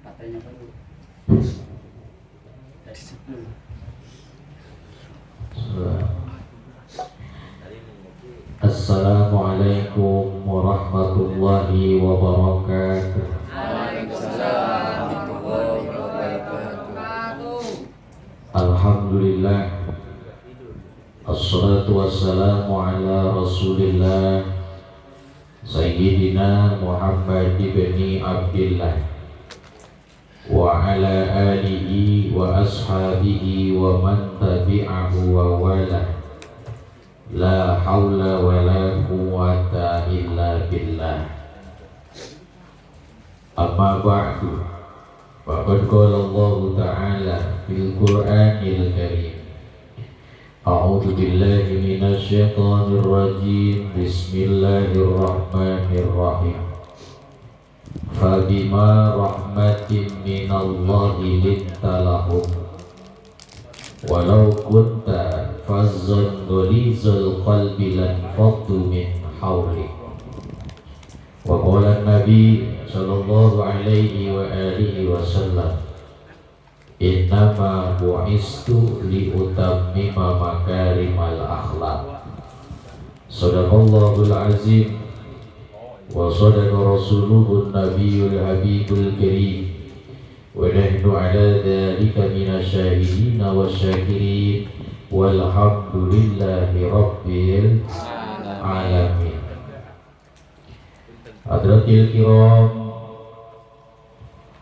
Katanya dulu. Assalamualaikum warahmatullahi wabarakatuh. Waalaikumsalam warahmatullahi wabarakatuh. Alhamdulillah, assalatu wassalamu ala rasulillah Sayyidina Muhammad ibn Abdillah wa ala alihi wa ashabihi wa man tabi'ahu wa wala. La haula wa la quwwata illa billah. Amma ba'du. Faqad qala Allah ta'ala fil Qur'anil Karim. A'udzu billahi minasy syaithanir rajim. Bismillahirrahmanirrahim. Fabima rahmatin minallahi linta lahum walau kunta fazzan ghalidhal qalbi lan faddu min hawlik. Wa qala Nabi sallallahu alaihi wa alihi wasallam, innama bu'istu li utammima makarimal akhlaq. Shadaqallahul azim wa sadaqa rasuluhun nabiyyul habibul karim. Wa nahnu ala dhalika minasyahidin wa syakirin walhamdulillahi rabbil alamin. Hadratil kiram,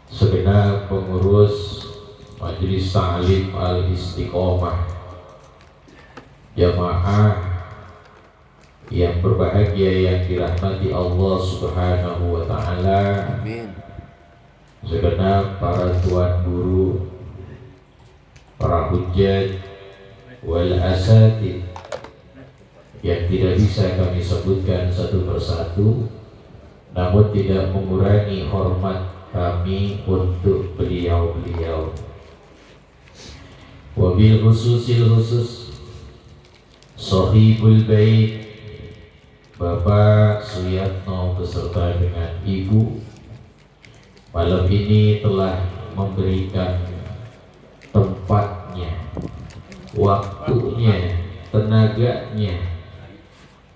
segenap pengurus Majelis Ta'lim Al-Istiqomah, jamaah yang berbahagia yang dirahmati Allah Subhanahu wa ta'ala, segenap para tuan guru, para hujjat wal asatid yang tidak bisa kami sebutkan satu persatu, namun tidak mengurangi hormat kami untuk beliau-beliau. Wabil khususil khusus Sohibul Bait Bapak Suyatno beserta dengan Ibu malam ini telah memberikan tempatnya, waktunya, tenaganya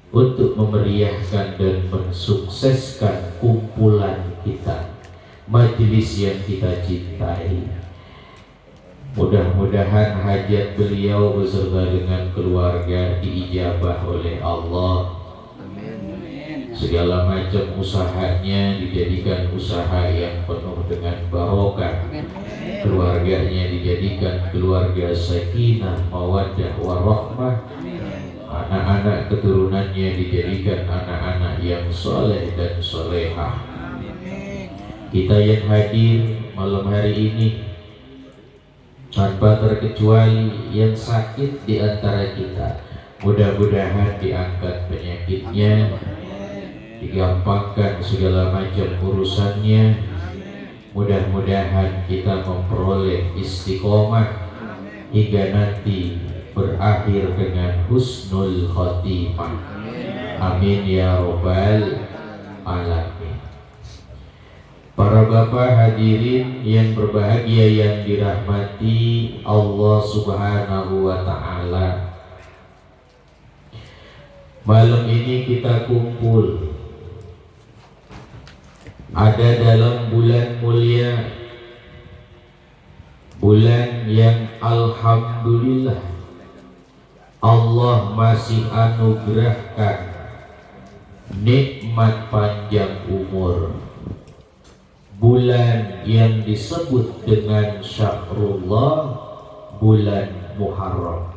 untuk memeriahkan dan mensukseskan kumpulan kita, majelis yang kita cintai. Mudah-mudahan hajat beliau beserta dengan keluarga diijabah oleh Allah. Segala macam usahanya dijadikan usaha yang penuh dengan barokah. Keluarganya dijadikan keluarga sakinah, mawaddah, warahmah. Anak-anak keturunannya dijadikan anak-anak yang soleh dan solehah. Kita yang hadir malam hari ini, tanpa terkecuali yang sakit di antara kita, mudah-mudahan diangkat penyakitnya, digampangkan segala macam urusannya. Mudah-mudahan kita memperoleh istiqomah hingga nanti berakhir dengan husnul khotimah. Amin ya robbal alamin. Para bapak hadirin yang berbahagia yang dirahmati Allah Subhanahu wa ta'ala, malam ini kita kumpul ada dalam bulan mulia, bulan yang alhamdulillah Allah masih anugerahkan nikmat panjang umur. Bulan yang disebut dengan Syahrullah, bulan Muharram.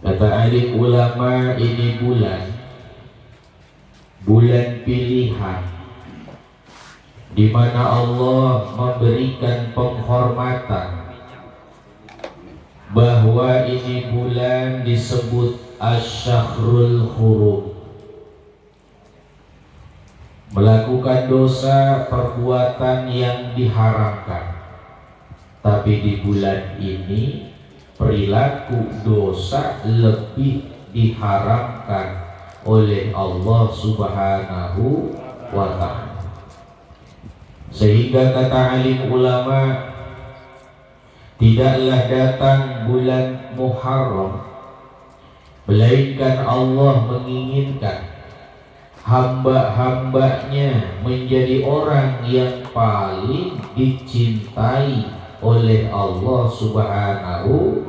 Kata alim ulama, ini bulan pilihan, di mana Allah memberikan penghormatan bahwa ini bulan disebut Asy-Syahrul Hurum. Melakukan dosa perbuatan yang diharamkan, tapi di bulan ini perilaku dosa lebih diharamkan oleh Allah Subhanahu wa ta'ala. Sehingga kata alim ulama, tidaklah datang bulan Muharram melainkan Allah menginginkan hamba-hambanya menjadi orang yang paling dicintai oleh Allah Subhanahu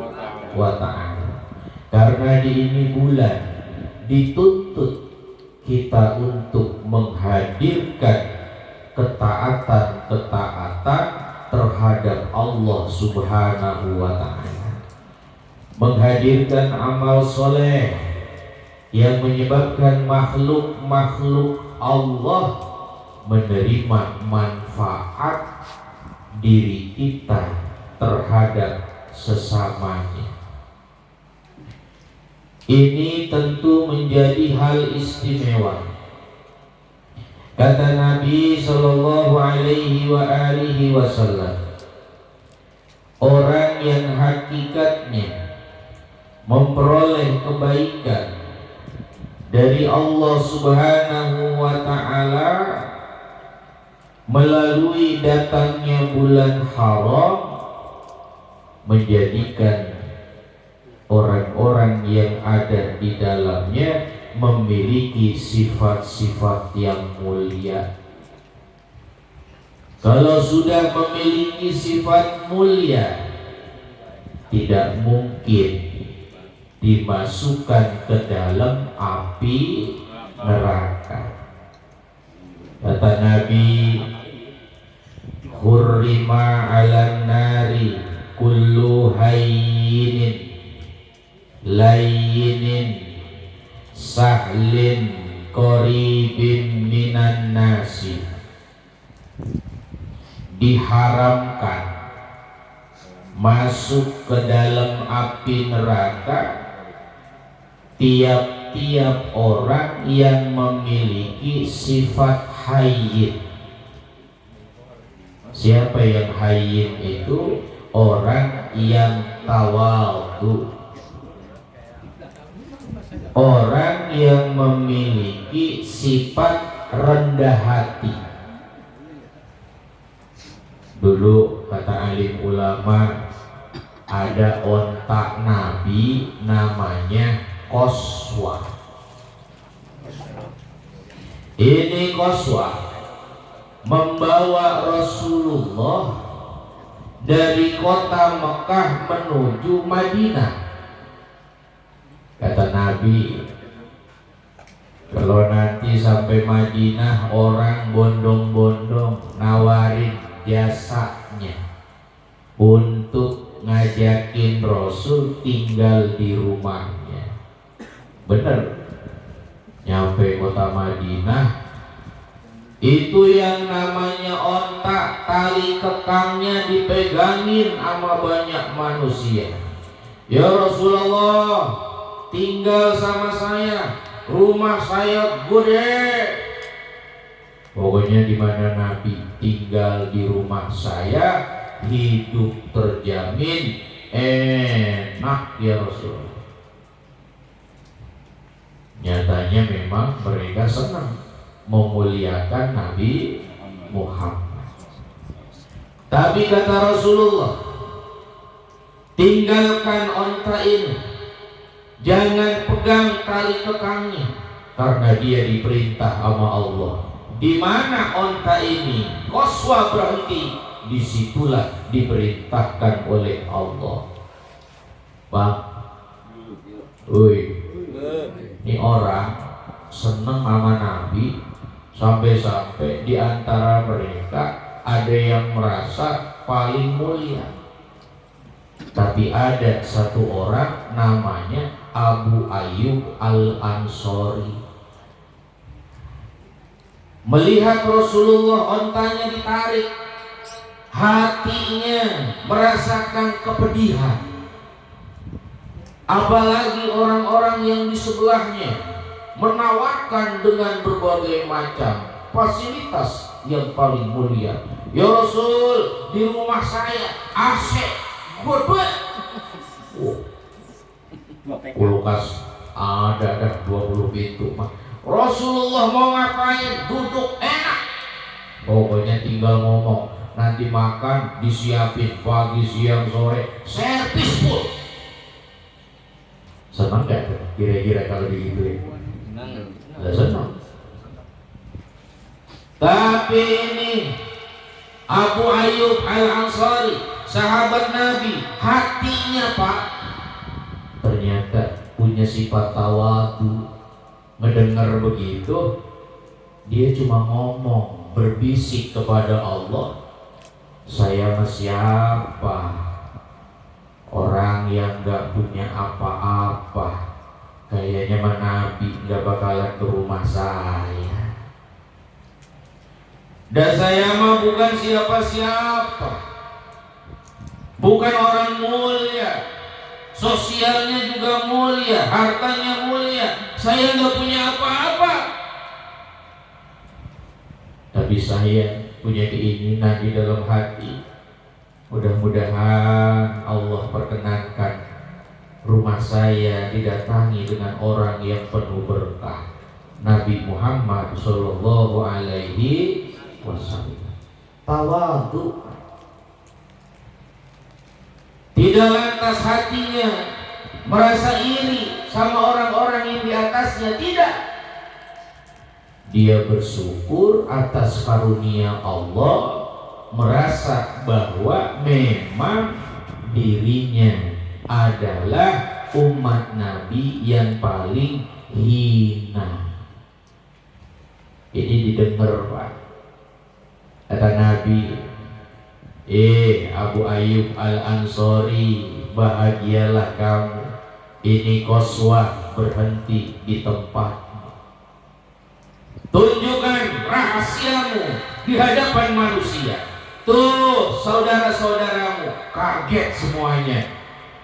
wa ta'ala. Karena di ini bulan dituntut kita untuk menghadirkan ketaatan-ketaatan terhadap Allah Subhanahu wa ta'ala, menghadirkan amal soleh yang menyebabkan makhluk-makhluk Allah menerima manfaat diri kita terhadap sesamanya. Ini tentu menjadi hal istimewa. Kata Nabi Sallallahu Alaihi Wasallam, orang yang hakikatnya memperoleh kebaikan dari Allah Subhanahu wa ta'ala melalui datangnya bulan haram, menjadikan orang-orang yang ada di dalamnya memiliki sifat-sifat yang mulia. Kalau sudah memiliki sifat mulia, tidak mungkin dimasukkan ke dalam api neraka. Kata Nabi, hurrima 'alan nari kullu hayyinin layyinin sahlin qaribin minan nasi. Diharamkan masuk ke dalam api neraka tiap-tiap orang yang memiliki sifat hayyin. Siapa yang hayyin itu? Orang yang tawadhu, orang yang memiliki sifat rendah hati. Dulu kata alim ulama, ada onta Nabi namanya Qaswah. Ini Qaswah membawa Rasulullah dari kota Mekah menuju Madinah. Kata Nabi, kalau nanti sampai Madinah orang bondong-bondong nawarin jasanya untuk ngajakin Rasul tinggal di rumahnya. Bener, nyampe kota Madinah, itu yang namanya onta, tali kekangnya dipegangin sama banyak manusia. Ya Rasulullah, tinggal sama saya, rumah saya gede. Pokoknya di mana Nabi tinggal di rumah saya, hidup terjamin, enak ya Rasulullah. Nyatanya memang mereka senang memuliakan Nabi Muhammad. Tapi kata Rasulullah, tinggalkan onta ini, jangan pegang tali kekangnya, karena dia diperintah sama Allah. Di mana onta ini Qaswah berhenti, disitulah diperintahkan oleh Allah. Bang, ini orang seneng sama Nabi, sampai-sampai di antara mereka ada yang merasa paling mulia. Tapi ada satu orang namanya Abu Ayyub Al-Ansori. Melihat Rasulullah ontanya ditarik, hatinya merasakan kepedihan. Apalagi orang-orang yang di sebelahnya menawarkan dengan berbagai macam fasilitas yang paling mulia. Ya Rasul, di rumah saya AC gede. Kulkas ada 20 pintu. Rasulullah mau ngapain? Duduk enak. Pokoknya tinggal ngomong, nanti makan disiapin pagi, siang, sore, servis full. Senang gak tuh kira-kira kalau digituin? Nggak senang. Tapi ini Abu Ayyub Al-Ansari, sahabat Nabi, hatinya Pak ternyata punya sifat tawadu. Mendengar begitu, dia cuma ngomong, berbisik kepada Allah, saya mah siapa? Orang yang gak punya apa-apa. Kayaknya mah Nabi gak bakalan ke rumah saya. Dan saya mah bukan siapa-siapa, bukan orang mulia, sosialnya juga mulia, hartanya mulia, saya nggak punya apa-apa. Tapi saya punya keinginan di dalam hati, mudah-mudahan Allah perkenankan rumah saya didatangi dengan orang yang penuh berkah, Nabi Muhammad Sallallahu Alaihi Wasallam. Tawadhu. Tidak lantas hatinya merasa iri sama orang-orang yang di atasnya, tidak. Dia bersyukur atas karunia Allah, merasa bahwa memang dirinya adalah umat Nabi yang paling hina. Ini didengar Pak. Kata Nabi, Abu Ayyub Al-Ansari, bahagialah kamu. Ini qaswah berhenti di tempatmu. Tunjukkan rahasiamu di hadapan manusia. Tuh saudara-saudaramu kaget semuanya.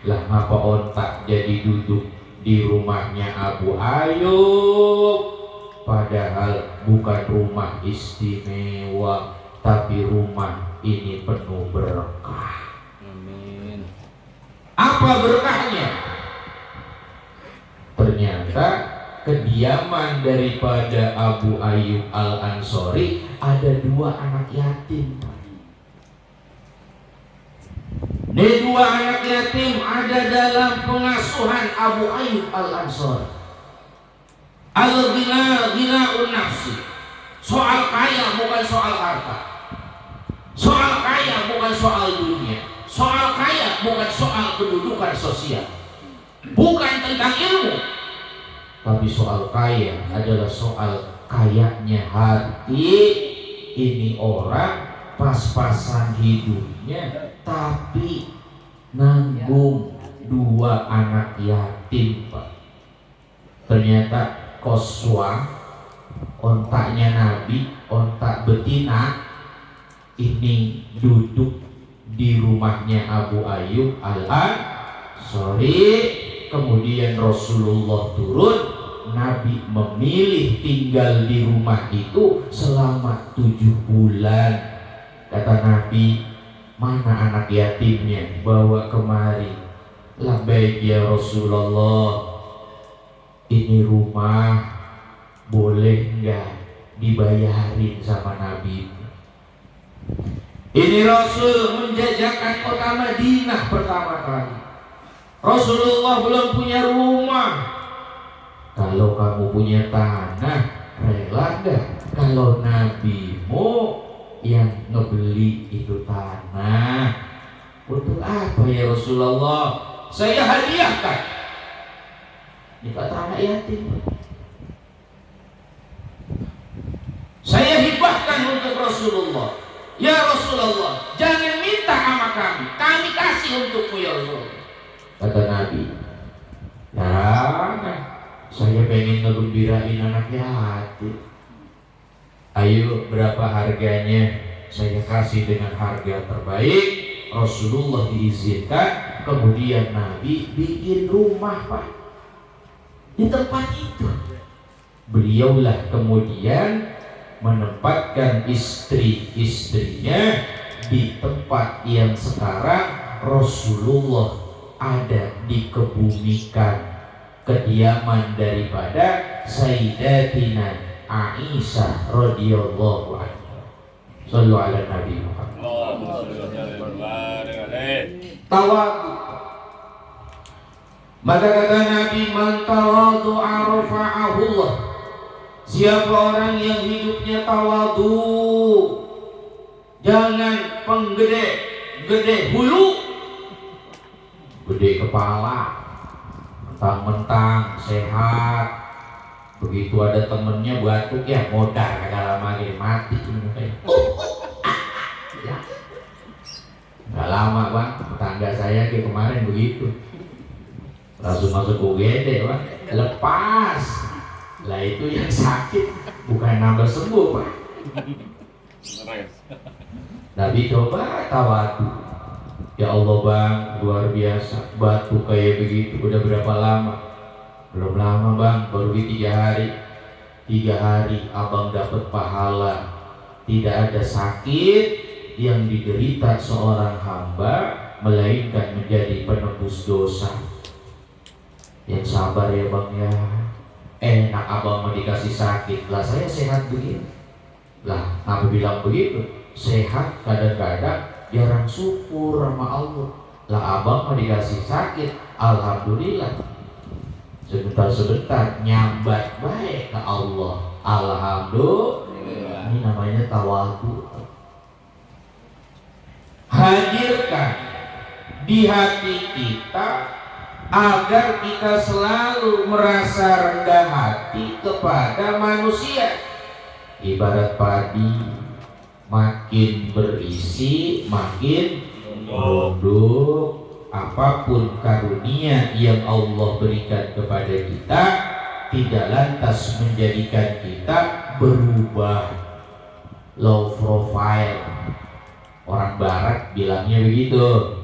Lah ngapa ontak jadi duduk di rumahnya Abu Ayyub? Padahal bukan rumah istimewa, tapi rumah ini penuh berkah. Amin. Apa berkahnya? Ternyata kediaman daripada Abu Ayyub Al-Ansari ada 2 anak yatim. Ini 2 anak yatim ada dalam pengasuhan Abu Ayyub Al-Ansari. Al-ghina ghina'un nafsi. Soal kaya bukan soal harta. Soal kaya bukan soal dunia. Soal kaya bukan soal kedudukan sosial. Bukan tentang ilmu. Tapi soal kaya adalah soal kayanya hati. Ini orang pas-pasan hidupnya, tapi nanggung 2 anak yatim Pak. Ternyata qaswah, ontaknya Nabi, ontak betina, ini duduk di rumahnya Abu Ayyub Al-Ansari. Kemudian Rasulullah turun, Nabi memilih tinggal di rumah itu selama 7 bulan. Kata Nabi, mana anak yatimnya? Bawa kemari. Labbaik ya Rasulullah, ini rumah boleh nggak dibayarin sama Nabi? Ini Rasul menjajakan kota Madinah pertama kali. Rasulullah belum punya rumah. Kalau kamu punya tanah, rela nggak kalau nabimu yang ngebeli itu tanah? Untuk apa ya Rasulullah? Saya hadiahkan. Ini kata anak yatim. Saya hibahkan untuk Rasulullah. Ya Rasulullah, jangan minta sama kami kasih untukmu ya Rasulullah. Kata Nabi, jangan, saya pengen ngegembirain anak yatim. Ayo, berapa harganya? Saya kasih dengan harga terbaik. Rasulullah diizinkan. Kemudian Nabi bikin rumah Pak di tempat itu. Beliaulah kemudian menempatkan istri-istrinya di tempat yang sekarang Rasulullah ada dikebumikan, kediaman daripada Sayyidatina Aisyah radhiyallahu anha. Sallu ala Nabi Muhammad. Tawadhu. Maka kata Nabi, man tawadhu'a rafa'ahullah. Siapa orang yang hidupnya tawadhu, jangan penggede hulu, gede kepala, mentang-mentang sehat, begitu ada temennya batuk ya modal kagak lama lagi mati. Ya. Nggak lama bang, tetangga saya kayak kemarin begitu, langsung masuk UGD bang, lepas. Lah itu yang sakit bukan nambah sembuh pak. Nabi coba tawadhu. Ya Allah bang, luar biasa, batu kayak begitu udah berapa lama? Belum lama bang, baru di 3 hari. 3 hari abang dapat pahala. Tidak ada sakit yang diderita seorang hamba melainkan menjadi penebus dosa. Yang sabar ya bang ya. Enak abang mau dikasih sakit, lah saya sehat begini. Lah Nabi bilang begitu, sehat kadang-kadang jarang syukur sama Allah. Lah abang mau dikasih sakit, alhamdulillah. Sebentar-sebentar nyambat baik ke Allah, alhamdulillah. Ini namanya tawadhu. Hadirkan di hati kita agar kita selalu merasa rendah hati kepada manusia. Ibarat padi, makin berisi makin produk. Apapun karunia yang Allah berikan kepada kita tidak lantas menjadikan kita berubah low profile. Orang barat bilangnya begitu,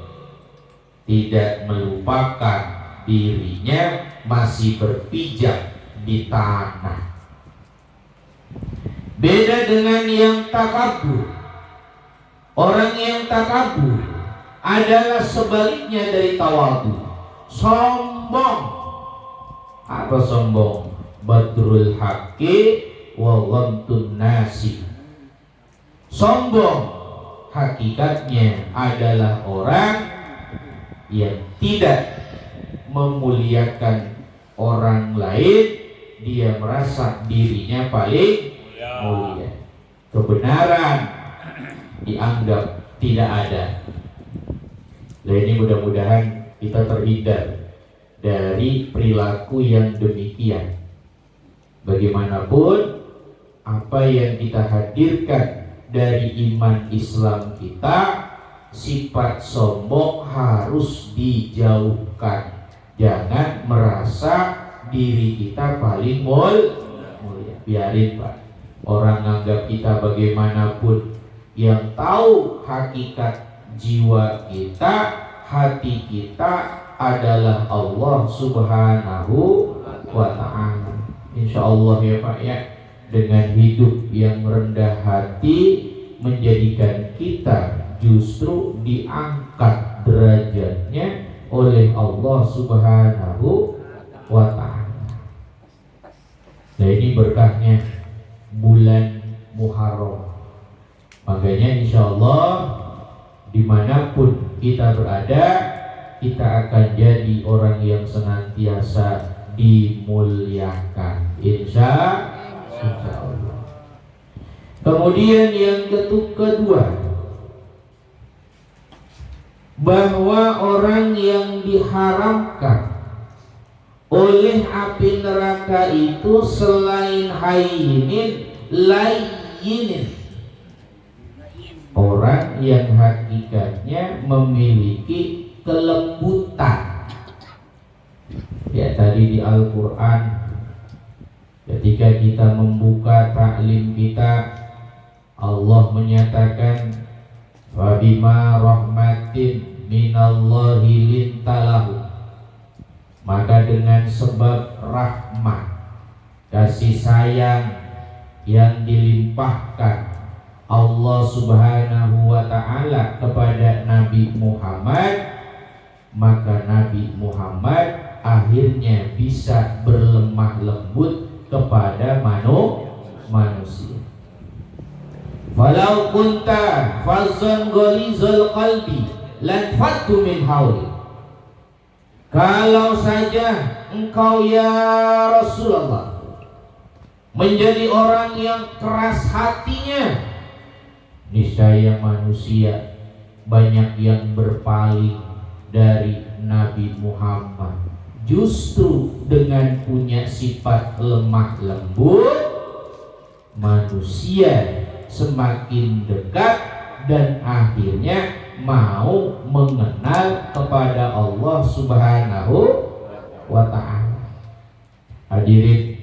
tidak melupakan dirinya masih berpijak di tanah. Beda dengan yang takabur. Orang yang takabur adalah sebaliknya dari tawadhu. Sombong. Apa sombong? Badrul haqqi wa ghamtun nasi. Sombong hakikatnya adalah orang yang tidak memuliakan orang lain, dia merasa dirinya paling mulia. Kebenaran dianggap tidak ada. Nah ini mudah-mudahan kita terhindar dari perilaku yang demikian. Bagaimanapun apa yang kita hadirkan dari iman Islam kita, sifat sombong harus dijauhkan. Jangan merasa diri kita paling mulia. Biarin pak, orang anggap kita bagaimanapun. Yang tahu hakikat jiwa kita, hati kita adalah Allah Subhanahu wa ta'ala. Insya Allah ya pak ya, dengan hidup yang rendah hati menjadikan kita justru diangkat derajatnya oleh Allah Subhanahu wa ta'ala. Nah ini berkahnya bulan Muharram. Makanya insya Allah dimanapun kita berada, kita akan jadi orang yang senantiasa dimuliakan, insya Allah. Kemudian yang kedua, bahwa orang yang diharamkan oleh api neraka itu selain hayinin, layinin. Orang yang hakikatnya memiliki kelembutan. Ya tadi di Al-Quran, ketika kita membuka taklim kita, Allah menyatakan Fabima rahmatin minallahi lintalahu. Maka dengan sebab rahmat, kasih sayang yang dilimpahkan Allah Subhanahu wa ta'ala kepada Nabi Muhammad, maka Nabi Muhammad akhirnya bisa berlemah lembut kepada manusia. Falau kunta fazzan ghalizal qalbi lan fattu min hauli. Kalau saja engkau ya Rasulullah menjadi orang yang keras hatinya, niscaya manusia banyak yang berpaling dari Nabi Muhammad. Justru dengan punya sifat lemah lembut, manusia semakin dekat dan akhirnya mau mengenal kepada Allah Subhanahu wa ta'ala. Hadirin,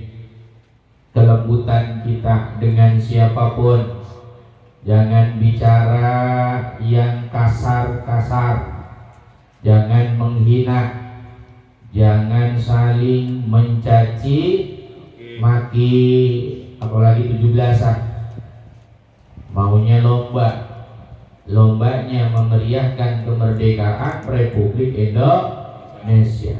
kelembutan kita dengan siapapun, jangan bicara yang kasar-kasar, jangan menghina, jangan saling mencaci maki, apalagi 17-an. Maunya lombanya memeriahkan kemerdekaan Republik Indonesia.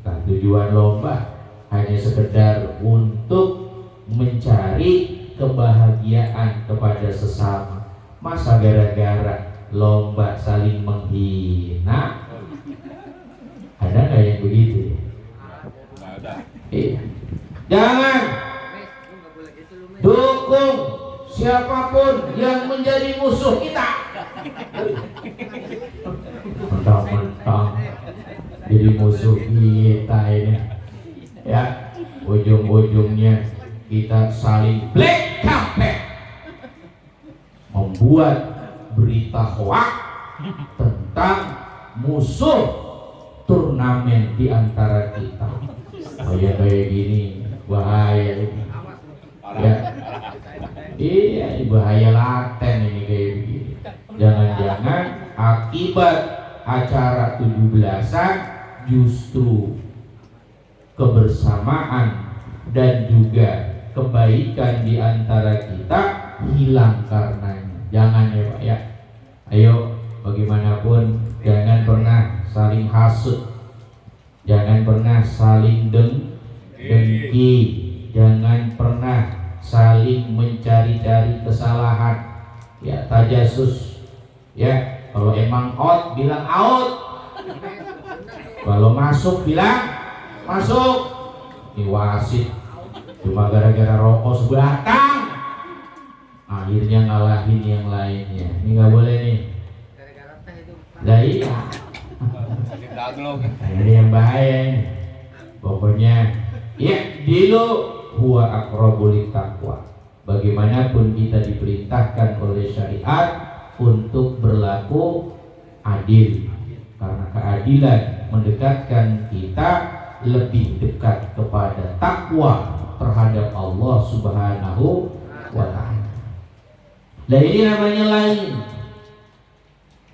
Nah, tujuan lomba hanya sekedar untuk mencari kebahagiaan kepada sesama. Masa gara-gara lomba saling menghina? Ada nggak yang begitu? Iya. Jangan dukung siapapun yang menjadi musuh kita. Mentang-mentang jadi musuh kita ini, ya, ujung-ujungnya kita saling black campaign, membuat berita hoax tentang musuh turnamen di antara kita. Kayak gini bahaya ini. Ya. Iya, bahaya laten ini kayak begini. Jangan-jangan akibat acara 17-an justru kebersamaan dan juga kebaikan di antara kita hilang karenanya. Jangan ya Pak ya. Ayo, bagaimanapun jangan pernah saling hasut, jangan pernah saling dengki, jangan pernah saling mencari-cari kesalahan, ya, tajasus, ya. Kalau emang out bilang out, kalau masuk bilang masuk. Ini wasit cuma gara-gara rokok sebatang akhirnya ngalahin yang lainnya. Ini nggak boleh nih. Lah iya. Ini yang bahaya ini. Pokoknya ya dulu huwa aqrabu littaqwa. Bagaimanapun kita diperintahkan oleh syariat untuk berlaku adil, karena keadilan mendekatkan kita lebih dekat kepada takwa terhadap Allah Subhanahu wa ta'ala. Nah, ini namanya lain.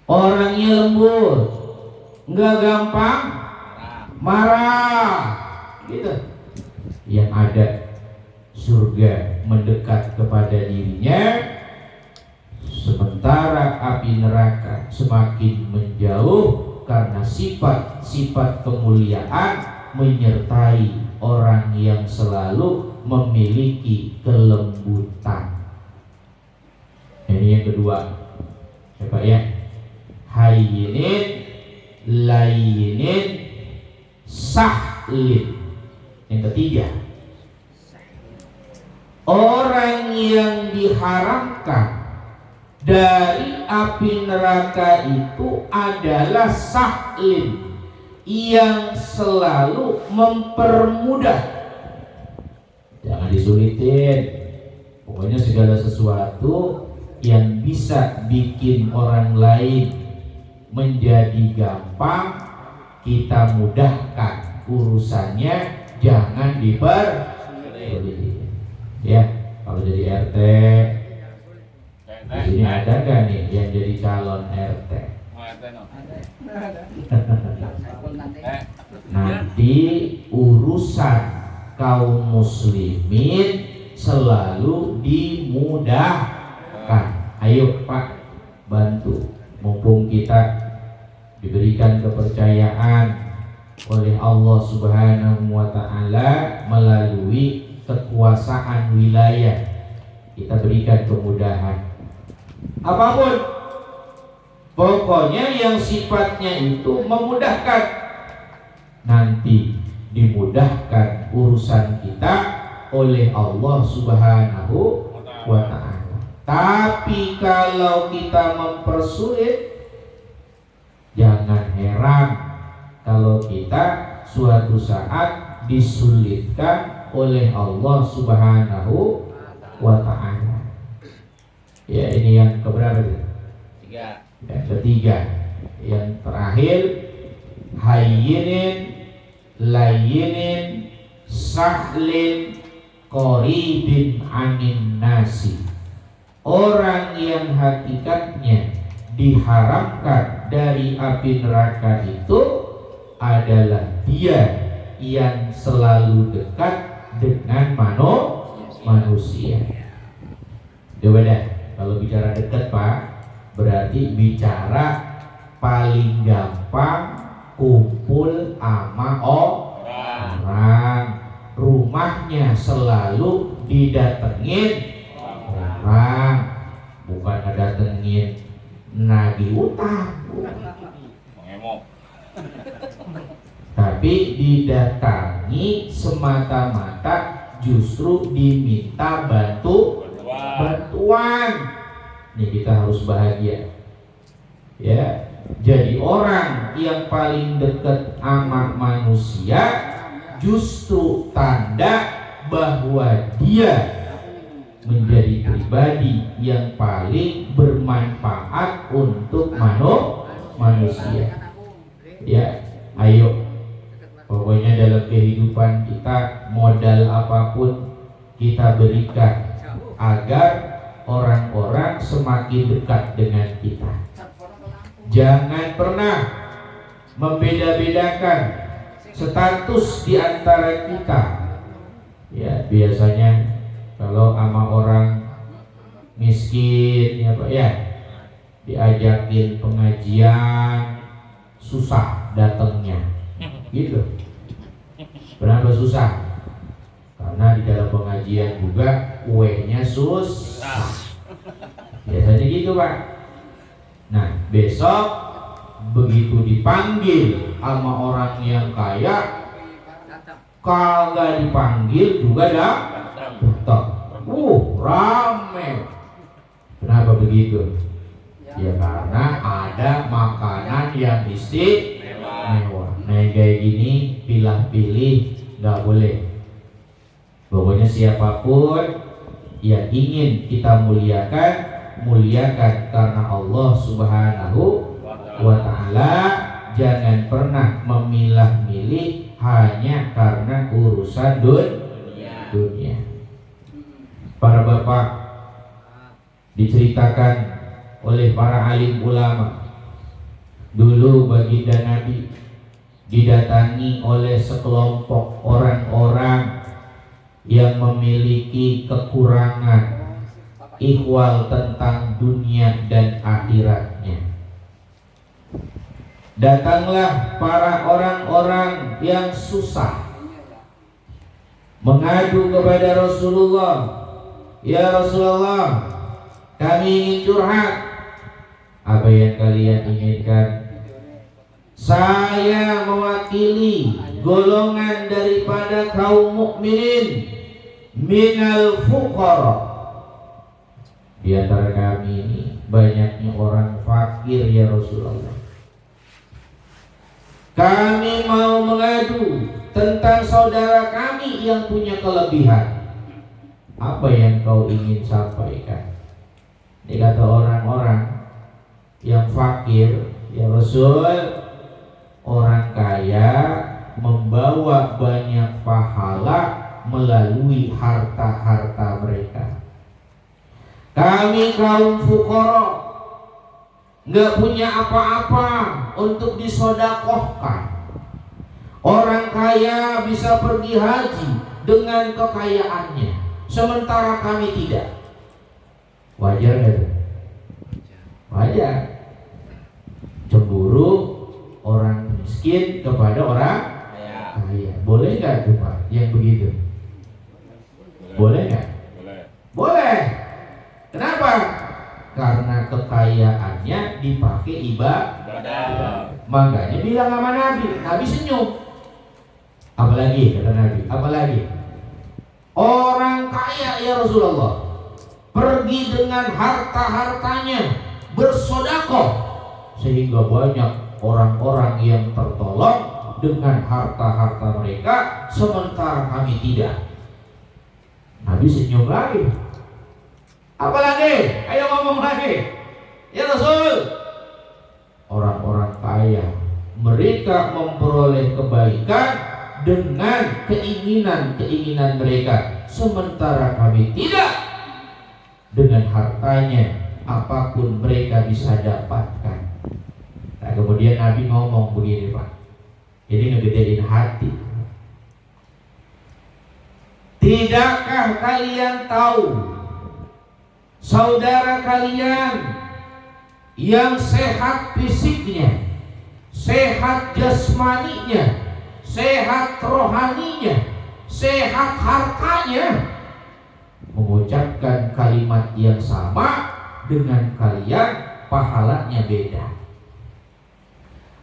Orangnya lembut, nggak gampang marah, gitu. Yang ada surga mendekat kepada dirinya, sementara api neraka semakin menjauh karena sifat-sifat kemuliaan menyertai orang yang selalu memiliki kelembutan. Ini yang kedua, siapa ya? Hayyinin, layinin, sahlin. Yang ketiga, orang yang diharamkan dari api neraka itu adalah sahlin, yang selalu mempermudah. Jangan disulitin. Pokoknya segala sesuatu yang bisa bikin orang lain menjadi gampang, kita mudahkan urusannya, jangan dipersulit. Ya, kalau jadi RT, di sini ada gak nih yang jadi calon RT? Nanti urusan kaum muslimin selalu dimudahkan. Ayo Pak, bantu. Mumpung kita diberikan kepercayaan oleh Allah Subhanahu wa ta'ala melalui kekuasaan wilayah, kita berikan kemudahan. apapun. Pokoknya yang sifatnya itu memudahkan, nanti dimudahkan urusan kita oleh Allah Subhanahu wa ta'ala. Tapi kalau kita mempersulit, jangan heran kalau kita suatu saat disulitkan oleh Allah Subhanahu wa ta'ala. Ya, ini yang keberapa? Tiga. Yang ketiga, yang terakhir, hayyinin layyinin sahlin qaribin anin nasi. Orang yang hakikatnya diharamkan dari api neraka itu adalah dia yang selalu dekat dengan manusia. Coba deh, kalau bicara dekat Pak, berarti bicara paling gampang kumpul sama orang, rumahnya selalu didatengin orang, bukan ngedatengin nagih utang, tapi didatangi semata-mata justru diminta bantuan. Nih kita harus bahagia, ya. Jadi orang yang paling dekat sama manusia justru tanda bahwa dia menjadi pribadi yang paling bermanfaat untuk manusia. Ya, ayo. Pokoknya dalam kehidupan kita, modal apapun kita berikan agar orang-orang semakin dekat dengan kita. Jangan pernah membeda-bedakan status di antara kita. Ya, biasanya kalau sama orang miskin ya Pak ya, diajakin pengajian susah datangnya. Gitu. Kenapa susah? Karena di dalam pengajian juga kuenya susah. Biasanya gitu Pak. Nah besok begitu dipanggil sama orang yang kaya, kagak dipanggil juga datang. Rame. Kenapa begitu? Ya karena ada makanan yang istimewa. Nah kayak gini pilih-pilih nggak boleh. Pokoknya siapapun yang ingin kita muliakan karena Allah Subhanahu wa ta'ala. Jangan pernah memilah-milih hanya karena urusan dunia. Para bapak, diceritakan oleh para alim ulama, dulu baginda Nabi didatangi oleh sekelompok orang-orang yang memiliki kekurangan ihwal tentang dunia dan akhiratnya. Datanglah para orang-orang yang susah mengadu kepada Rasulullah, ya Rasulullah, kami ingin curhat. Apa yang kalian inginkan? Saya mewakili golongan daripada kaum mukminin minal fuqara. Di antara kami ini banyaknya orang fakir ya Rasulullah. Kami mau mengadu tentang saudara kami yang punya kelebihan. Apa yang kau ingin sampaikan? Ini kata orang-orang yang fakir, ya Rasul, orang kaya membawa banyak pahala melalui harta-harta mereka. Kami kaum fuqara nggak punya apa-apa untuk disodakohkan. Orang kaya bisa pergi haji dengan kekayaannya, sementara kami tidak. Wajar nggak? Wajar. Cemburu orang miskin kepada orang kaya. Boleh nggak tuh Pak yang begitu? Boleh nggak? Boleh. Kenapa? Karena kekayaannya dipakai ibadah. Makanya bilang sama Nabi, Nabi senyum. Apalagi kata Nabi, apalagi orang kaya ya Rasulullah pergi dengan harta-hartanya bersedekah sehingga banyak orang-orang yang tertolong dengan harta-harta mereka, sementara kami tidak. Nabi senyum lagi. Apalagi? Ayo ngomong lagi. Ya Rasul, orang-orang kaya mereka memperoleh kebaikan dengan keinginan-keinginan mereka, sementara kami tidak. Dengan hartanya apapun mereka bisa dapatkan. Nah, kemudian Nabi ngomong begini Pak, jadi ngegedein hati. Tidakkah kalian tahu saudara kalian yang sehat fisiknya, sehat jasmaninya, sehat rohaninya, sehat hartanya, mengucapkan kalimat yang sama dengan kalian, pahalanya beda.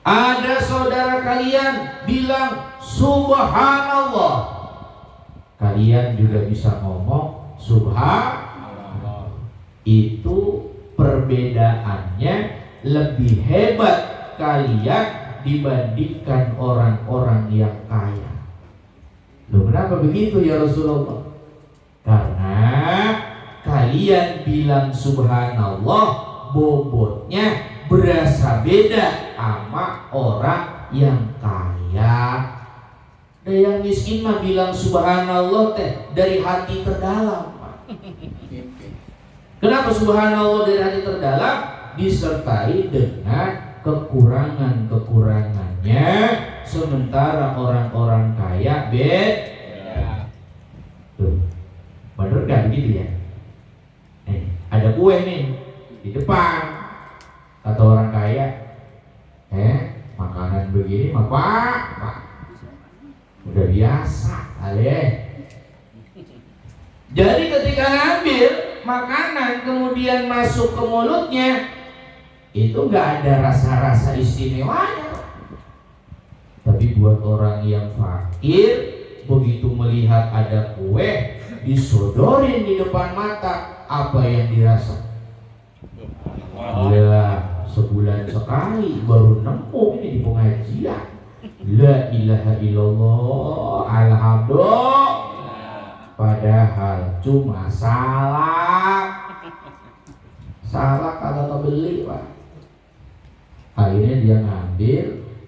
Ada saudara kalian bilang subhanallah, kalian juga bisa ngomong subhanallah. Itu perbedaannya lebih hebat kalian dibandingkan orang-orang yang kaya. Loh, kenapa begitu ya Rasulullah? Karena kalian bilang subhanallah, bobotnya berasa beda sama orang yang kaya. Dan yang miskin mah bilang subhanallah teh dari hati terdalam. Kenapa subhanallah dari hati terdalam? Disertai dengan kekurangan-kekurangannya, sementara orang-orang kaya beda. Tuh, bener gak begitu ya? Ada kue nih di depan, kata orang kaya, makanan begini mah pak, udah biasa, Jadi ketika ngambil makanan kemudian masuk ke mulutnya, itu nggak ada rasa-rasa istimewanya. Tapi buat orang yang fakir, begitu melihat ada kue disodorin di depan mata, apa yang dirasa? Ya, sebulan sekali baru nemu ini di pengajian. La ilaha illallah, alhamdulillah. Padahal cuma salah kalau beli Pak. Akhirnya dia ngambil,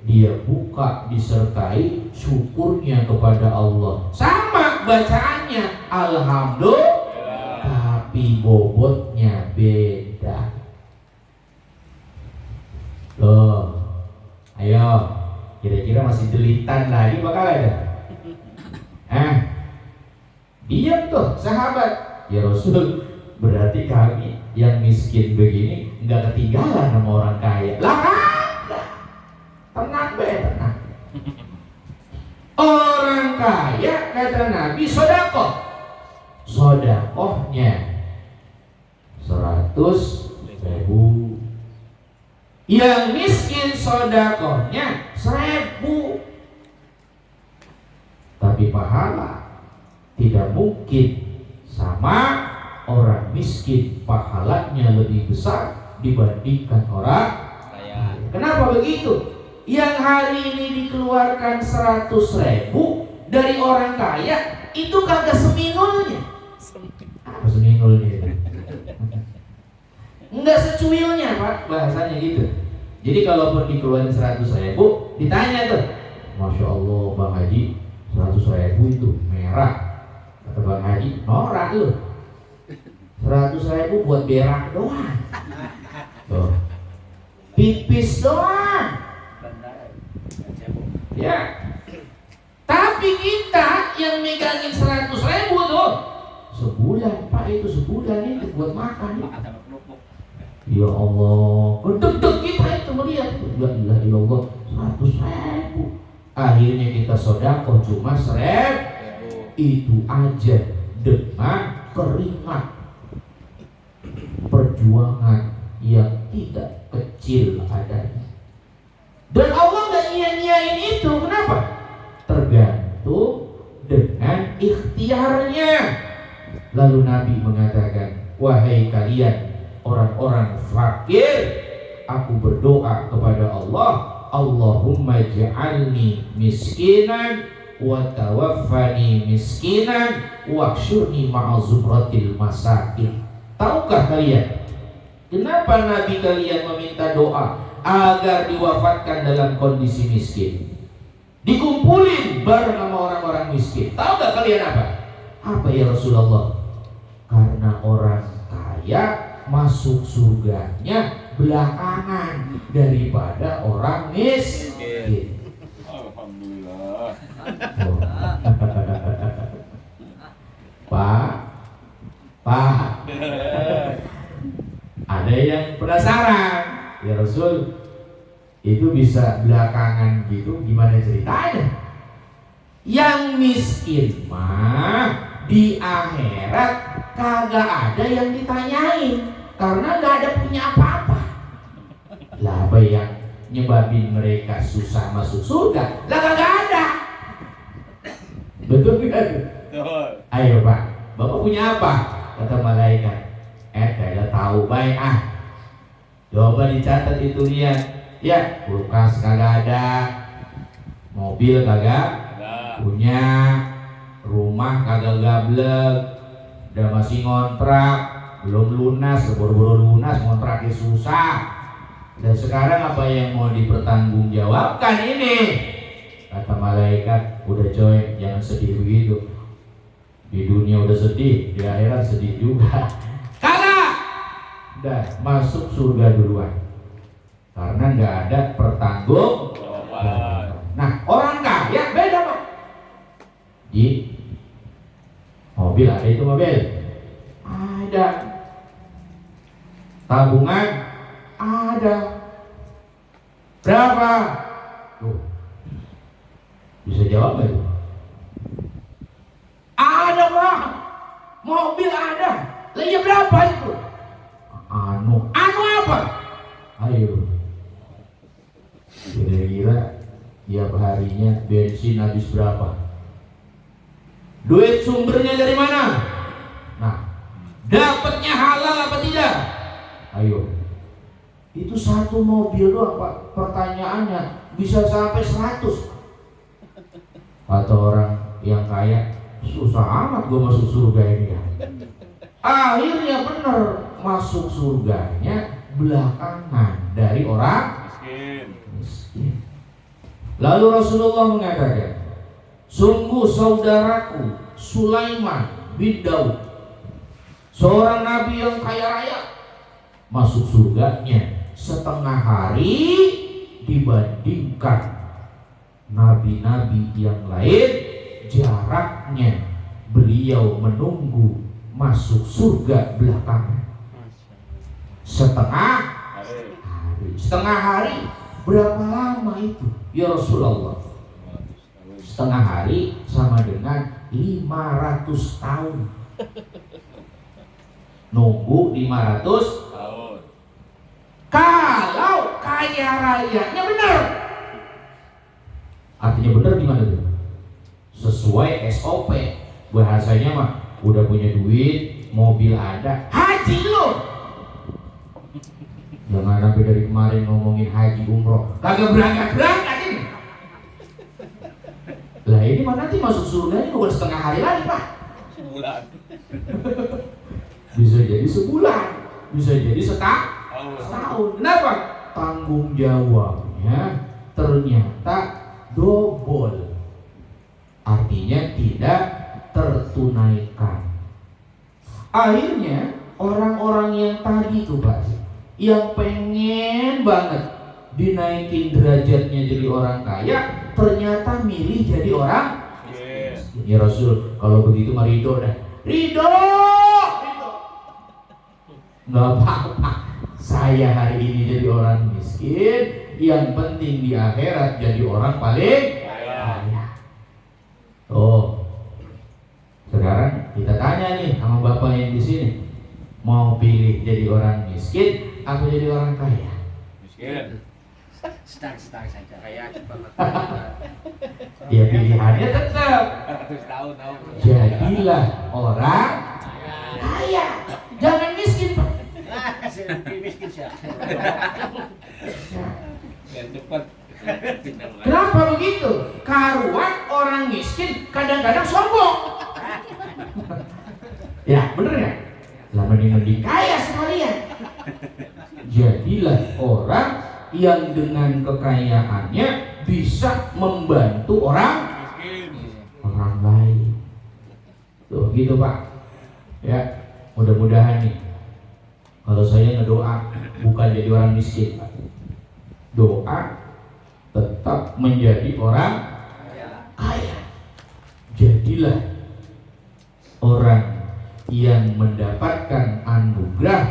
dia buka, disertai syukurnya kepada Allah. Sama bacaannya alhamdulillah, tapi bobotnya beda. Loh, ayo, kira-kira masih delitan lagi bakal ada? Diam tuh sahabat. Ya Rasul, berarti kami yang miskin begini nggak ketinggalan sama orang kaya. Lah enggak. Tenang be, tenang. Orang kaya kata Nabi sedekah. Sedekahnya 100.000. Yang miskin sedekahnya 1.000. Tapi pahala tidak mungkin sama orang miskin, pahalanya lebih besar dibandingkan orang kaya. Kenapa begitu? Yang hari ini dikeluarkan 100.000 dari orang kaya itu kagak seminulnya. Apa seminulnya? Enggak secuilnya Pak, bahasanya gitu. Jadi kalaupun dikeluarin 100.000, ditanya tuh, Masya Allah Bang Haji, 100.000 itu merah. Kata Bang Haji, norak lu. 100.000 buat berak doang. Tuh. Pipis doang. Ya. Tapi kita yang megangin 100.000 tuh sebulan Pak, itu sebulan itu buat makan. Ya Allah, deg-deg kita itu melihat. Ya ilah ilallah, 100.000. Akhirnya kita sedekah cuma 1.000. Itu aja dengan keringat perjuangan yang tidak kecil adanya. Dan Allah gak nyia-nyiain itu. Kenapa? Tergantung dengan ikhtiarnya. Lalu Nabi mengatakan, wahai kalian orang-orang fakir, aku berdoa kepada Allah, Allahumma ja'alni miskinan wa tawaffani miskinan wahsyurni ma'a zumratil masakin. Tahukah kalian kenapa Nabi kalian meminta doa agar diwafatkan dalam kondisi miskin, dikumpulin bareng sama orang-orang miskin? Tahukah kalian apa? Apa ya Rasulullah? Karena orang kaya masuk surganya belakangan daripada orang miskin. Alhamdulillah. Oh. Pak, ada yang penasaran, ya Rasul, itu bisa belakangan gitu, gimana ceritanya? Yang miskin mah di akhirat kagak ada yang ditanyain, karena gak ada punya apa-apa. Lah apa yang nyebabin mereka susah masuk surga? Lah kagak ada. Betul kan? Ayo Pak, Bapak punya apa? Kata malaikat, kagak tahu baik Coba dicatat itu lihat. Ya, kulkas kagak ada, mobil kagak punya, rumah kagak gablek, udah masih ngontrak, belum lunas, buru-buru lunas, ngontraknya susah. Dan sekarang apa yang mau dipertanggungjawabkan ini? Kata malaikat, udah coy, jangan sedih begitu. Di dunia udah sedih, di akhirat sedih juga. Kagak! Udah masuk surga duluan, karena nggak ada pertanggung-jawaban. Nah, orang kaya beda Pak. Di mobil ada itu mobil, ada. Tabungan ada. Berapa? Tuh. Bisa jawab nggak itu? Ada Pak. Mobil ada. Lah ya berapa itu? Anu apa? Ayo. Kira-kira tiap harinya bensin habis berapa? Duit sumbernya dari mana? Nah, dapatnya halal apa tidak? Ayo. Itu satu mobil doang Pak, pertanyaannya bisa sampai 100. Kata orang yang kaya, susah amat gue masuk surga ini ya. Akhirnya bener, masuk surganya belakangan dari orang miskin. Lalu Rasulullah mengatakan, sungguh saudaraku Sulaiman bin Daud, seorang nabi yang kaya raya, masuk surganya setengah hari dibandingkan nabi-nabi yang lain. Jaraknya beliau menunggu masuk surga belakangan setengah hari. Setengah hari berapa lama itu ya Rasulullah? Setengah hari sama dengan 500 tahun. Nunggu 500 tahun. Kalau kaya rayanya benar, artinya benar gimana tuh? Sesuai SOP. Bahasanya mah udah punya duit, mobil ada, haji lo. Jangan sampai dari kemarin ngomongin haji umroh kagak berangkat ini. Lah ini mah nanti masuk surga ini bukan setengah hari lagi Pak, sebulan. Bisa jadi sebulan, bisa jadi setahun. Kenapa? Tanggung jawabnya ternyata double, artinya tidak tertunaikan. Akhirnya orang-orang yang tadi tuh Pak, yang pengen banget dinaikin derajatnya jadi orang kaya, ternyata milih jadi orang miskin. Ya Rasul, kalau begitu mah ridho dah. Ridho. Nggak apa-apa, saya hari ini jadi orang miskin, yang penting di akhirat jadi orang paling kaya. Oh, sekarang kita tanya nih sama bapak yang di sini, mau pilih jadi orang miskin apa jadi orang kaya? Miskin. Sedang saja kayak cepat. Ya pilihannya tetap 100 tahun tahu. jadilah orang kaya, jangan miskin Pak. Miskin siapa? Biar cepat. Kenapa begitu? Karuan orang miskin kadang-kadang sombong. Ya bener ya? Lah mending lebih kaya sekalian. Jadilah orang yang dengan kekayaannya bisa membantu orang lain. Tuh gitu Pak. Ya, mudah-mudahan nih kalau saya ngedoa bukan jadi orang miskin Pak. Doa tetap menjadi orang kaya. Jadilah orang yang mendapatkan anugerah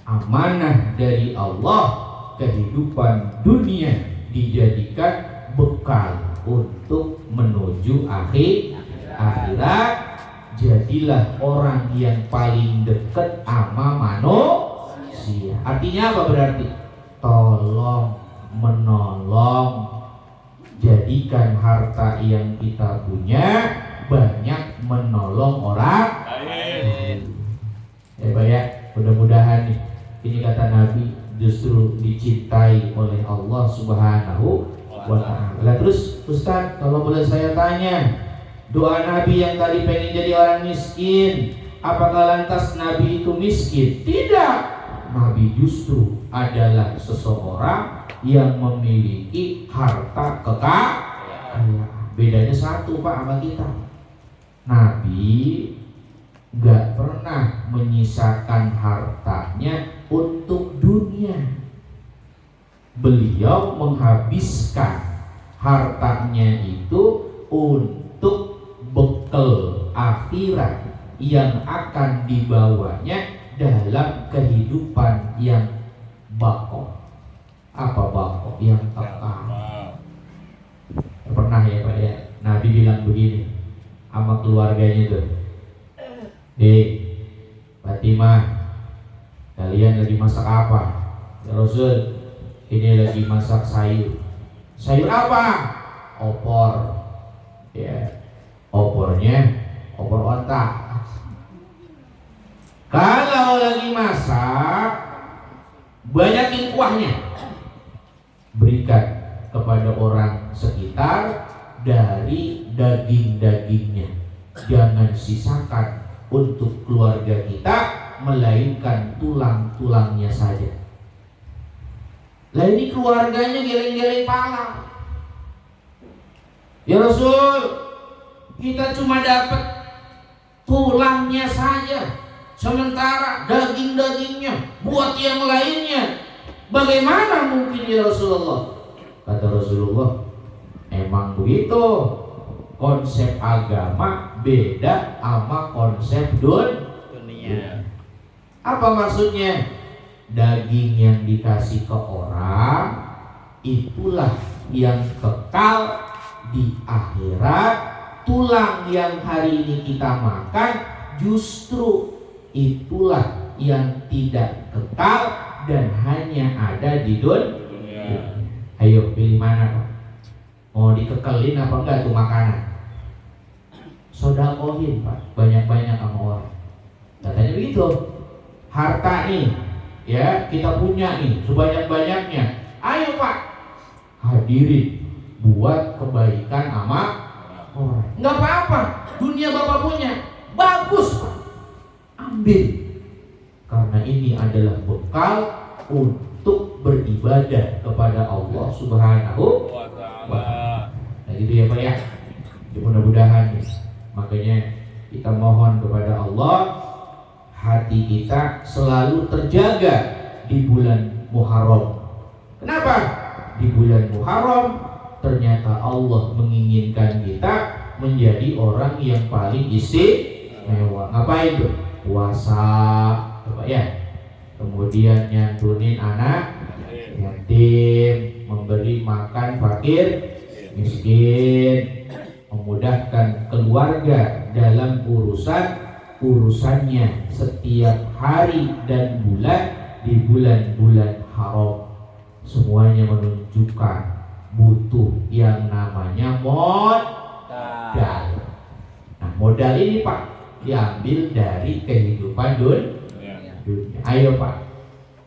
amanah dari Allah, kehidupan dunia dijadikan bekal untuk menuju akhirat. Jadilah orang yang paling dekat sama manusia. Artinya apa berarti? Tolong menolong. Jadikan harta yang kita punya banyak menolong orang lain. Ya Pak ya, mudah-mudahan nih, ini kata Nabi justru dicintai oleh Allah Subhanahu wa ta'ala. Terus Ustaz, kalau boleh saya tanya, doa Nabi yang tadi pengen jadi orang miskin, apakah lantas Nabi itu miskin? Tidak. Nabi justru adalah seseorang yang memiliki harta kekayaan. Bedanya satu Pak sama kita. Nabi gak pernah menyisakan hartanya untuk dunia. Beliau menghabiskan hartanya itu untuk bekal akhirat yang akan dibawanya dalam kehidupan yang bako. Apa bako? Yang kekal. Pernah ya Pak ya, Nabi bilang begini sama keluarganya tuh, Fatimah, kalian lagi masak apa? Ya Rasul, ini lagi masak sayur. Sayur apa? Opor. Ya, opornya opor onta. Kalau lagi masak, banyakin kuahnya, berikan kepada orang sekitar dari daging-dagingnya. Jangan sisakan untuk keluarga kita, melainkan tulang-tulangnya saja. Lah ini keluarganya geleng-geleng pala. Ya Rasul, kita cuma dapat tulangnya saja, sementara daging-dagingnya buat yang lainnya. Bagaimana mungkin ya Rasulullah? Kata Rasulullah, emang begitu. Konsep agama beda sama konsep dunia. Apa maksudnya? Daging yang dikasih ke orang itulah yang kekal di akhirat. Tulang yang hari ini kita makan justru itulah yang tidak kekal dan hanya ada di dunia. Ayo pilih mana Pak? Mau dikekelin apa enggak tuh makanan? Sodakohin Pak, banyak-banyak sama orang. Katanya begitu. Harta nih, ya kita punya nih sebanyak-banyaknya. Ayo Pak, hadirin buat kebaikan sama orang. Enggak apa-apa, dunia Bapak punya, bagus Pak, ambil. Karena ini adalah bekal untuk beribadah kepada Allah Subhanahu wa ta'ala. Nah gitu ya Pak ya. Mudah-mudahan makanya kita mohon kepada Allah, hati kita selalu terjaga di bulan Muharram. Kenapa? Di bulan Muharram ternyata Allah menginginkan kita menjadi orang yang paling istimewa. Ngapain tuh? Puasa, Pak ya. Kemudian nyantunin anak yatim, memberi makan fakir miskin, memudahkan keluarga dalam urusannya setiap hari dan bulan di bulan-bulan haram. Semuanya menunjukkan butuh yang namanya modal. Nah, modal ini Pak diambil dari kehidupan dunia. Ayo Pak,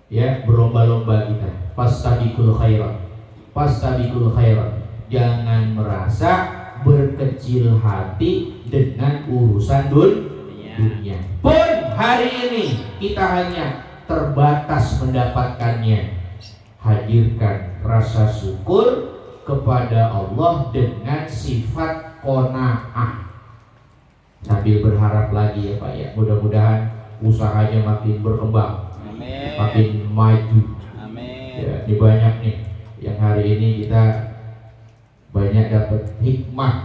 ya berlomba-lomba kita. Fastabiqul khairat. Jangan merasa berkecil hati dengan urusan dunia. Pun hari ini kita hanya terbatas mendapatkannya. Hadirkan rasa syukur kepada Allah dengan sifat qanaah. Sambil berharap lagi ya Pak ya, mudah-mudahan usahanya makin berkembang, Amin. makin maju. Amin. Ya, ini banyak nih yang hari ini kita banyak dapat hikmah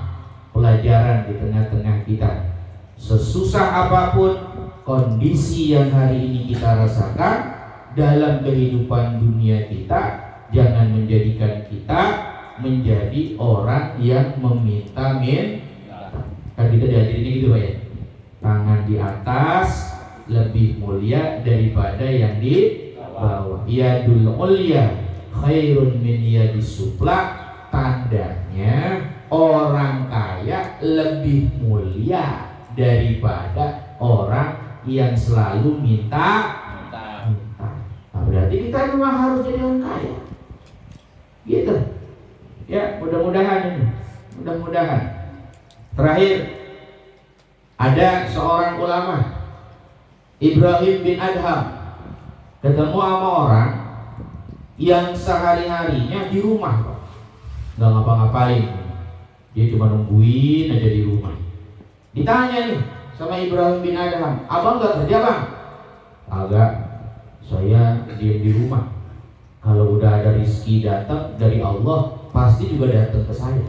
pelajaran di tengah-tengah kita. Sesusah apapun kondisi yang hari ini kita rasakan dalam kehidupan dunia kita, jangan menjadikan kita menjadi orang yang meminta. Kan kita diajarin gitu Pak ya, tangan di atas lebih mulia daripada yang di bawah. Yadul ulya khairun min yadis sufla. Tandanya orang kaya lebih mulia daripada orang yang selalu minta. Nah, berarti kita memang harus jadi orang kaya gitu ya. Mudah-mudahan ini, mudah-mudahan. Terakhir, ada seorang ulama, Ibrahim bin Adham, ketemu sama orang yang sehari-harinya di rumah Pak, nggak ngapa-ngapain, dia cuma nungguin aja di rumah. Ditanya nih sama Ibrahim bin Adham, abang nggak kerja bang? Agak, saya diam di rumah. Kalau udah ada rezeki datang dari Allah, pasti juga datang ke saya.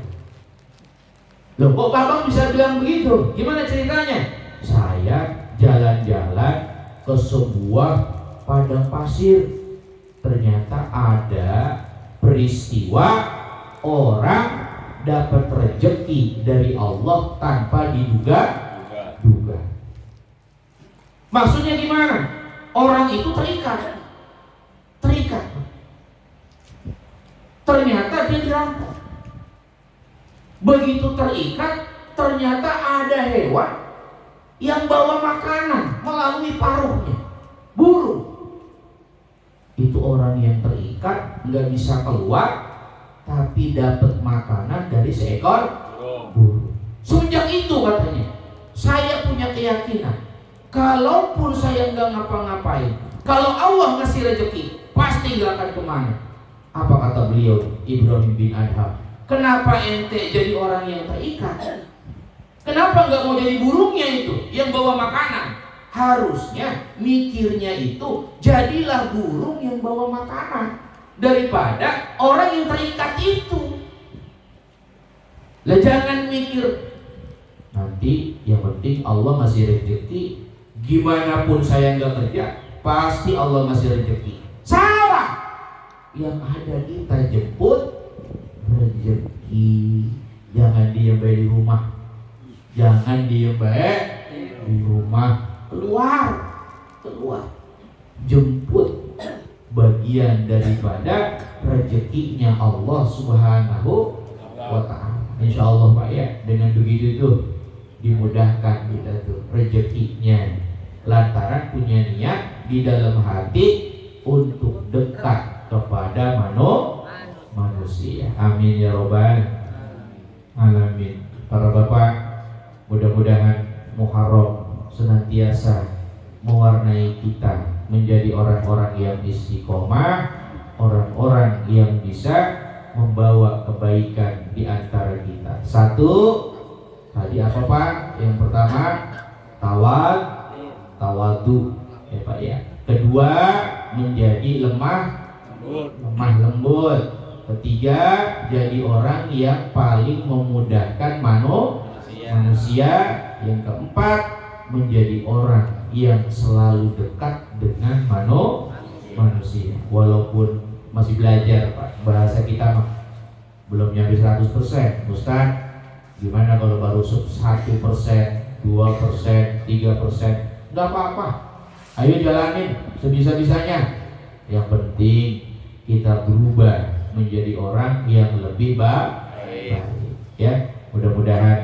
Loh kok abang bisa bilang begitu? Gimana ceritanya? Saya jalan-jalan ke sebuah padang pasir, ternyata ada peristiwa orang dapat rezeki dari Allah tanpa diduga-duga. Maksudnya gimana? Orang itu terikat. Ternyata dia dirampok. Begitu terikat, ternyata ada hewan yang bawa makanan melalui paruhnya, burung. Itu orang yang terikat nggak bisa keluar, tapi dapat makanan dari seekor burung. Semenjak itu katanya, saya punya keyakinan, kalaupun saya nggak ngapa-ngapain, kalau Allah ngasih rezeki, pasti nggak akan kemana. Apa kata beliau, Ibrahim bin Adham? Kenapa ente jadi orang yang terikat? Kenapa nggak mau jadi burungnya itu yang bawa makanan? Harusnya mikirnya itu jadilah burung yang bawa makanan daripada orang yang terikat itu. Lah jangan mikir nanti yang penting Allah ngasih rezeki, gimana pun saya nggak kerja pasti Allah ngasih rezeki. Salah. Yang ada kita jemput rezeki. Jangan diam baik di rumah. Jangan diam baik di rumah. Keluar. Jemput bagian daripada rezekinya Allah Subhanahu wa ta'ala. Insya Allah Pak ya, dengan begitu tuh dimudahkan kita tuh rezekinya, lantaran punya niat di dalam hati untuk dekat kepada manusia. Amin ya robbal alamin. Para bapak, mudah-mudahan Muharram senantiasa mewarnai kita menjadi orang-orang yang istiqomah, orang-orang yang bisa membawa kebaikan di antara kita. Satu, tadi apa Pak? Yang pertama, tawadu ya Pak ya. Kedua, menjadi lemah lembut. Ketiga, jadi orang yang paling memudahkan manusia. Yang keempat, menjadi orang yang selalu dekat dengan manusia. Walaupun masih belajar Pak, bahasa kita mah belum nyampe 100%. Ustaz, gimana kalau baru 1%, 2%, 3%? Gak apa-apa, ayo jalanin sebisa-bisanya. Yang penting kita berubah menjadi orang yang lebih baik. Ya, mudah-mudahan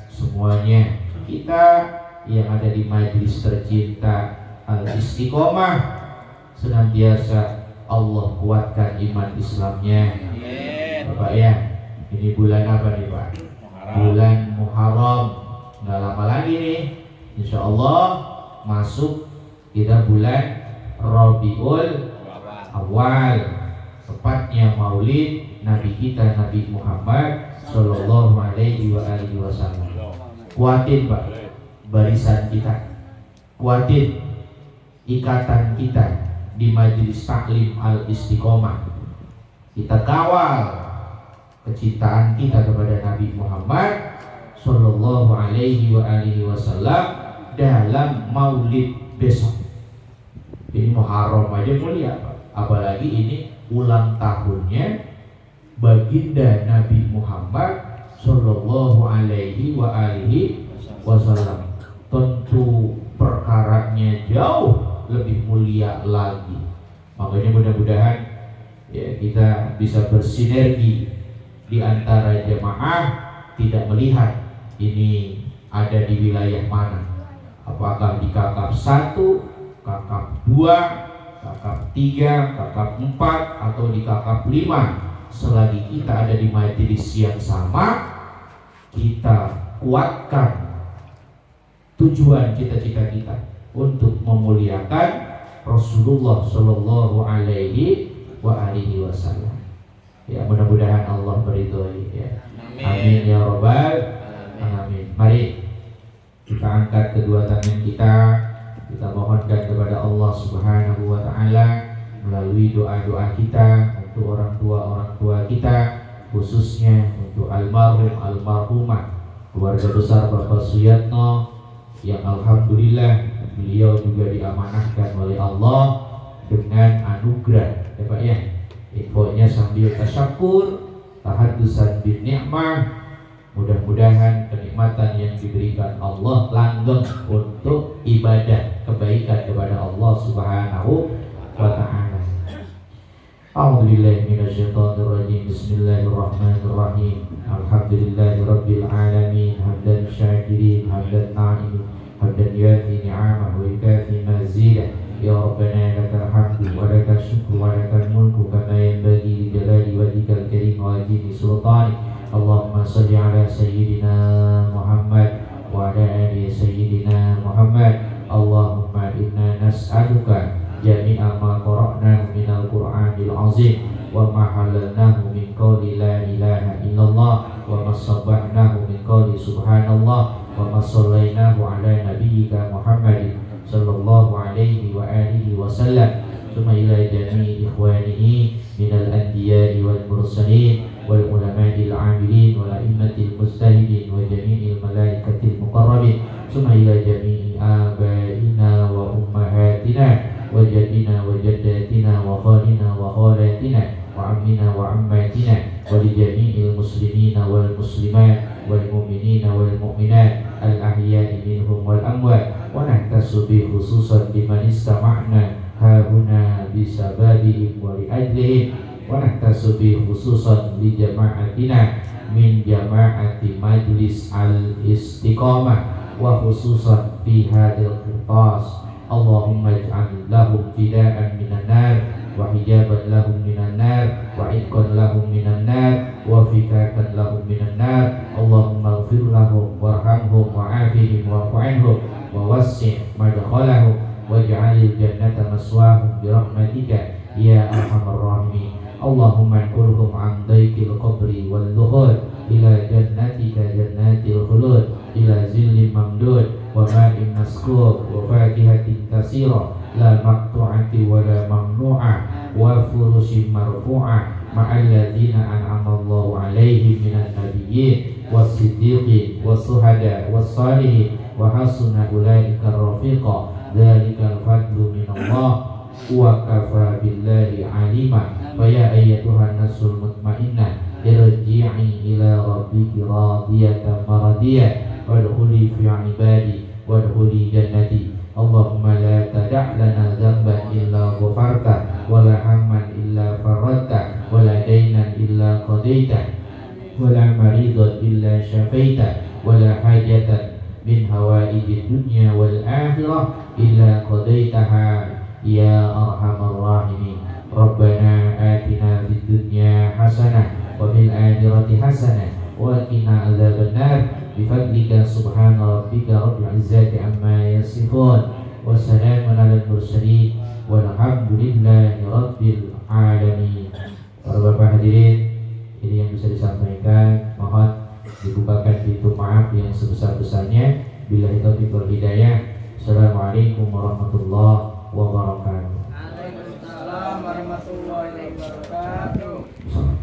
semuanya kita yang ada di majelis tercinta Al-Istiqomah senantiasa Allah kuatkan iman Islamnya. Bapak ya, ini bulan apa nih Pak? Bulan Muharram, nggak lama lagi nih, Insya Allah masuk kita bulan Rabiul Awal, tepatnya Maulid Nabi kita Nabi Muhammad Sallallahu Alaihi Wasallam. Kuatin Pak barisan kita, kuatin ikatan kita di majelis taklim Al-Istiqomah. Kita kawal kecintaan kita kepada Nabi Muhammad Sallallahu Alaihi Wasallam dalam Maulid besok. Ini Muharram aja mulia, apalagi ini ulang tahunnya baginda Nabi Muhammad Sallallahu Alaihi Wasallam. Tentu perkaranya jauh lebih mulia lagi. Makanya mudah-mudahan ya kita bisa bersinergi di antara jemaah, tidak melihat ini ada di wilayah mana, apakah di kakap 1, kakap 2, kakap 3, kakap 4, atau di kakap 5. Selagi kita ada di majelis yang sama, kita kuatkan tujuan cita-cita kita untuk memuliakan Rasulullah Shallallahu Alaihi Wasallam. Ya, mudah-mudahan Allah meridhoi ya. Amin ya robbal alamin. Mari kita angkat kedua tangan kita mohonkan kepada Allah Subhanahu wa taala melalui doa-doa kita untuk orang tua kita, khususnya untuk almarhum almarhumah keluarga besar Bapak Suyatno yang alhamdulillah beliau juga diamanahkan oleh Allah dengan anugerah ya Pak ya. Infonya sambil tasyakur, tahaddusan bin ni'mah. Mudah-mudahan kenikmatan yang diberikan Allah langgeng untuk ibadah kebaikan kepada Allah Subhanahu wa taala. A'udzubillahi minasyaitonir rajim. Bismillahirrahmanirrahim. Alhamdulillahirabbil alamin. Hamdan syakirin, hamdan na'imin, hamdan yu'ti ni'amah wa yukafi mazidah. Ya Rabbana lakal hamdu wa lakal syukru wa lakal mulku kama yanbaghi li jalali wajhikal karim wa azimi sultanik. Allahumma salli ala sayyidina Muhammad wa ala ali sayyidina Muhammad. Allahumma inna nas'aluka jami'a ma qara'nahu minal Qur'anil azim wa ma halalnahu min qawli la ilaha illallah wa ma sabbahnahu min qawli subhanallah wa ma sallainahu ala nabiyyika Muhammadin sallallahu alaihi wa alihi wasallam. Summa ila jami'i ikhwanihi minal anbiya'i wal mursalin wal ulama'il amilin wal a'immatil mujtahidin wa jami'il malaikatil muqarrabin. Summa ila jami'i abaina wa ummahatina wa jaddina wa jaddatina wa khalina wa khalatina wa ammina wa ammatina wa li jami'il muslimina wal muslimat wal mu'minina wal mu'minat al ahya'i minhum wal amwat. Wa nahtasu bi khususan liman istama'na hahuna bisababihim wa li ajlihim. Wa nahtasu bi khususan li jama'atina min jama'ati majlis al-istiqamah wa khususan fi hadil qirtas. Allahumma ij'al lahum fida'an minan nar wa hijaban lahum minan nar wa itqan lahum minan nar wa fikakan lahum minan nar. Allahumma ighfir lahum warhamhum wa'afihim wa'fu anhum wa wassi' madkhalahum waj'alil jannata maswahum bi rahmatika ya arhamar rahimin. Allahumma anqurhum an daikil qabri wal dukhul ila jannatika jannatil khulud ila zillim mamdud wa ma'in maskur wa fakihatin katsira la maqtu'ati wa la mamnu'ah wa furushin marfu'ah ma'al ladzina an'ama Allahu 'alaihim minan nabiyyin was-siddiqin was-suhada was-salihin wa hasuna ulaika rafiqa. Dzalikal fadlu minallah wa kafa billahi 'alima. Fa ya ayyatuhan nasul mutmainnah irji'i ila rabbiki radiyatan maradiyah wadkhuli fi 'ibadi wadkhuli jannati. Allahumma la tada' lana dzamban illa ghafarta ولا هما إلا فرجته ولا دينا إلا قضيته ولا مريضا إلا شفيته ولا حاجة من هوائج الدنيا والآخرة إلا قضيتها يا أرحم الراحمين. ربنا آتنا في الدنيا حسنة وفي الآخرة حسنة وقنا عذاب النار بفضلك سبحان ربك رب العزة عما يصفون وسلام على المرسلين walhamdulillahi rabbil alamin. Para bapak hadirin, ini yang bisa disampaikan, mohon dibukakan pintu maaf yang sebesar-besarnya. Billahi taufiq wal hidayah. Assalamualaikum warahmatullahi wabarakatuh.